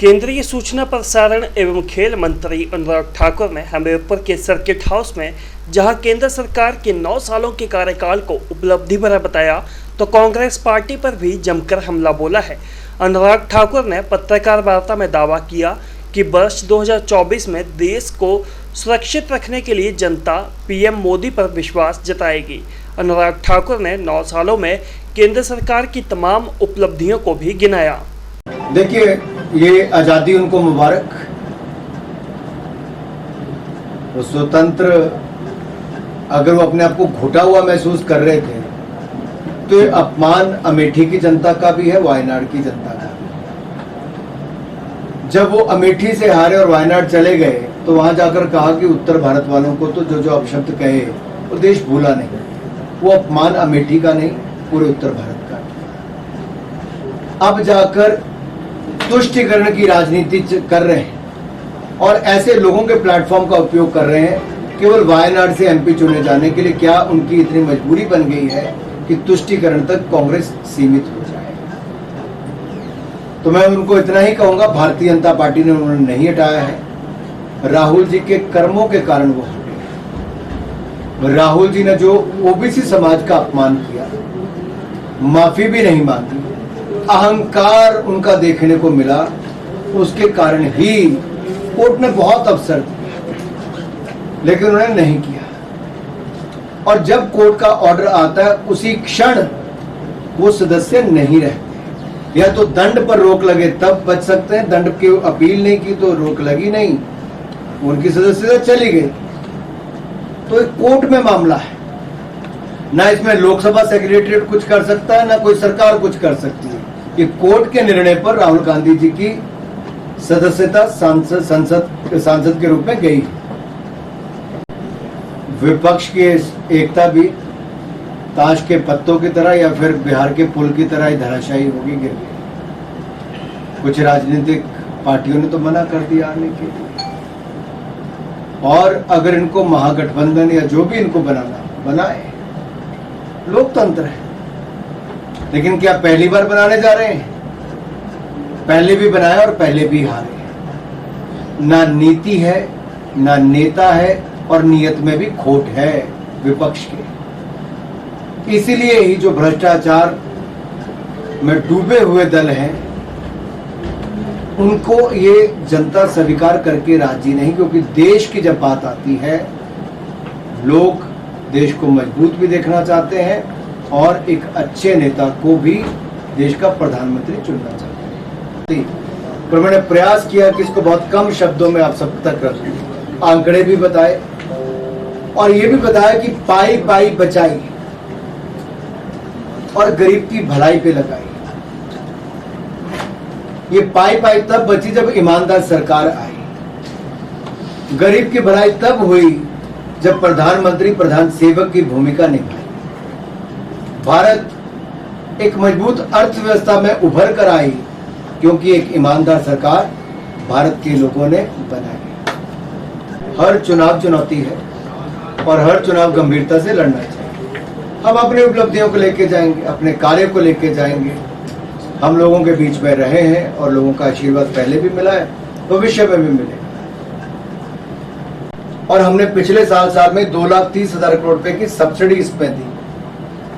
केंद्रीय सूचना प्रसारण एवं खेल मंत्री अनुराग ठाकुर ने हमीरपुर के सर्किट हाउस में जहां केंद्र सरकार के 9 सालों के कार्यकाल को उपलब्धि भरा बताया, तो कांग्रेस पार्टी पर भी जमकर हमला बोला है। अनुराग ठाकुर ने पत्रकार वार्ता में दावा किया कि वर्ष 2024 में देश को सुरक्षित रखने के लिए जनता पीएम मोदी पर विश्वास जताएगी। अनुराग ठाकुर ने 9 सालों में केंद्र सरकार की तमाम उपलब्धियों को भी गिनाया। देखिए, ये आज़ादी उनको मुबारक। वो स्वतंत्र अगर वो अपने आप को घुटा हुआ महसूस कर रहे थे तो ये अपमान अमेठी की जनता का भी है, वायनाड की जनता का भी। जब वो अमेठी से हारे और वायनाड चले गए तो वहां जाकर कहा कि उत्तर भारत वालों को तो जो अपशब्द कहे वो देश भूला नहीं। वो अपमान अमेठी का नहीं, पूरे उत्तर भारत का। अब जाकर तुष्टिकरण की राजनीति कर रहे हैं और ऐसे लोगों के प्लेटफॉर्म का उपयोग कर रहे हैं केवल वायनाड से एमपी चुने जाने के लिए। क्या उनकी इतनी मजबूरी बन गई है कि तुष्टिकरण तक कांग्रेस सीमित हो जाए? तो मैं उनको इतना ही कहूंगा, भारतीय जनता पार्टी ने उन्होंने नहीं हटाया है। राहुल जी के कर्मों के कारण वो हटे। राहुल जी ने जो ओबीसी समाज का अपमान किया, माफी भी नहीं मांगी, अहंकार उनका देखने को मिला, उसके कारण ही कोर्ट ने बहुत अवसर दिया, लेकिन उन्होंने नहीं किया। और जब कोर्ट का ऑर्डर आता है उसी क्षण वो सदस्य नहीं रहते। या तो दंड पर रोक लगे तब बच सकते हैं, दंड की अपील नहीं की तो रोक लगी नहीं, उनकी सदस्यता चली गई। तो एक कोर्ट में मामला है, ना इसमें लोकसभा सेक्रेटरीट कुछ कर सकता है, ना कोई सरकार कुछ कर सकती है। ये कोर्ट के निर्णय पर राहुल गांधी जी की सदस्यता सांसद के रूप में गई। विपक्ष की एकता भी ताश के पत्तों की तरह या फिर बिहार के पुल की तरह ही धराशायी होगी, गिर गई। कुछ राजनीतिक पार्टियों ने तो मना कर दिया आने के लिए। और अगर इनको महागठबंधन या जो भी इनको बनाना बनाए, लोकतंत्र है। लेकिन क्या पहली बार बनाने जा रहे हैं? पहले भी बनाया और पहले भी हारे। ना नीति है, ना नेता है, और नियत में भी खोट है विपक्ष के। इसीलिए ही जो भ्रष्टाचार में डूबे हुए दल हैं उनको ये जनता स्वीकार करके राजी नहीं, क्योंकि देश की जब बात आती है, लोग देश को मजबूत भी देखना चाहते हैं और एक अच्छे नेता को भी देश का प्रधानमंत्री चुनना चाहते हैं। पर मैंने प्रयास किया कि इसको बहुत कम शब्दों में आप सब तक रखूं। आंकड़े भी बताए और ये भी बताया कि पाई पाई बचाई और गरीब की भलाई पे लगाई। ये पाई पाई तब बची जब ईमानदार सरकार आई। गरीब की भलाई तब हुई जब प्रधानमंत्री प्रधान सेवक की भूमिका निभाई। भारत एक मजबूत अर्थव्यवस्था में उभर कर आई क्योंकि एक ईमानदार सरकार भारत के लोगों ने बनाई। हर चुनाव चुनौती है और हर चुनाव गंभीरता से लड़ना चाहिए। हम अपनी उपलब्धियों को लेके जाएंगे, अपने कार्य को लेके जाएंगे। हम लोगों के बीच में रहे हैं और लोगों का आशीर्वाद पहले भी मिला है, भविष्य में भी मिलेगा। और हमने पिछले साल में 2,30,000 करोड़ रुपए की सब्सिडी इसमें दी।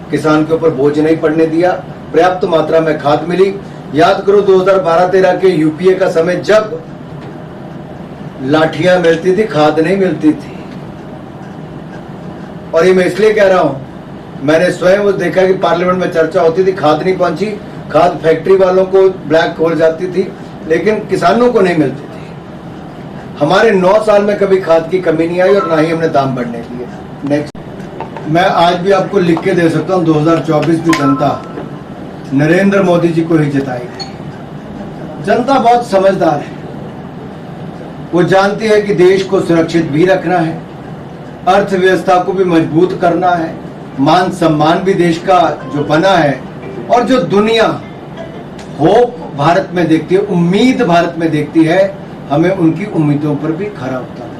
किसान के ऊपर बोझ नहीं पड़ने दिया, पर्याप्त मात्रा में खाद मिली। याद करो 2012-13 के यूपीए का समय, जब लाठियां मिलती थी, खाद नहीं मिलती थी। और ये मैं इसलिए कह रहा हूं, मैंने स्वयं वो देखा कि पार्लियामेंट में चर्चा होती थी, खाद नहीं पहुंची, खाद फैक्ट्री वालों को ब्लैक हो जाती थी, लेकिन किसानों को नहीं मिलती थी। हमारे 9 साल में कभी खाद की कमी नहीं आई और ना ही हमने दाम बढ़ने दिए। नेक्स्ट, मैं आज भी आपको लिख के दे सकता हूं, 2024 की जनता नरेंद्र मोदी जी को ही जिताएगी। जनता बहुत समझदार है, वो जानती है कि देश को सुरक्षित भी रखना है, अर्थव्यवस्था को भी मजबूत करना है, मान सम्मान भी देश का जो बना है, और जो दुनिया होप भारत में देखती है, उम्मीद भारत में देखती है, हमें उनकी उम्मीदों पर भी खरा उतरना है।